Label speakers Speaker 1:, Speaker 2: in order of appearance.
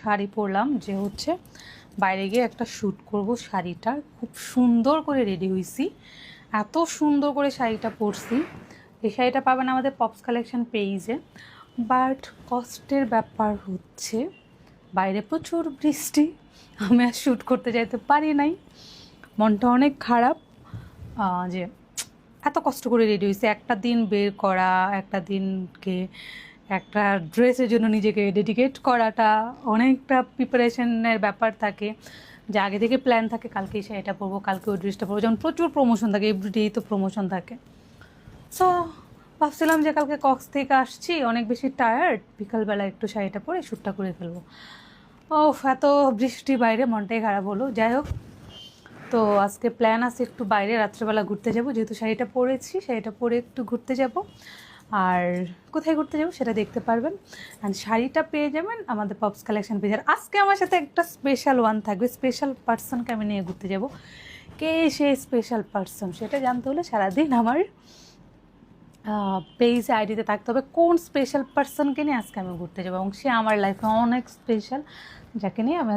Speaker 1: শাড়ি পরলাম, যে হচ্ছে বাইরে গিয়ে একটা শ্যুট করব। শাড়িটা খুব সুন্দর করে রেডি হয়েছি, এত সুন্দর করে শাড়িটা পরছি। এই শাড়িটা পাবেন আমাদের পপস কালেকশন পেজে। বাট কষ্টের ব্যাপার হচ্ছে বাইরে প্রচুর বৃষ্টি, আমি আর শ্যুট করতে যাইতে পারি নাই। মনটা অনেক খারাপ যে এত কষ্ট করে রেডি হয়েছে, একটা দিন বের করা, একটা দিনকে একটা ড্রেসের জন্য নিজেকে ডেডিকেট করাটা অনেকটা প্রিপারেশনের ব্যাপার থাকে, যে আগে থেকে প্ল্যান থাকে কালকে এসে এটা পরবো, কালকে ওই ড্রেসটা পরবো, যেমন প্রচুর প্রমোশন থাকে, এভরিডেই তো প্রমোশন থাকে। সো ভাবছিলাম যে কালকে কক্স থেকে আসছি অনেক বেশি টায়ার্ড, বিকালবেলা একটু শাড়িটা পরে শ্যুটটা করে ফেলবো। ও এত বৃষ্টি বাইরে, মনটাই খারাপ হলো। যাই হোক, তো আজকে প্ল্যান আছে একটু বাইরে রাত্রেবেলা ঘুরতে যাব, যেহেতু শাড়িটা পরেছি, শাড়িটা পরে একটু ঘুরতে যাব। আর কোথায় ঘুরতে যাব সেটা দেখতে পারবেন, অ্যান্ড শাড়িটা পেয়ে যাবেন আমাদের পপস কালেকশন পেজের। আজকে আমার সাথে একটা স্পেশাল ওয়ান থাকবে, স্পেশাল পার্সনকে আমি নিয়ে ঘুরতে যাব। কে সেই স্পেশাল পার্সন সেটা জানতে হলে সারাদিন আমার পেজ আইডিতে থাকতে হবে কোন স্পেশাল পার্সনকে নিয়ে আজকে আমি ঘুরতে যাবো, এবং সে আমার লাইফে অনেক স্পেশাল, যাকে নিয়ে আমি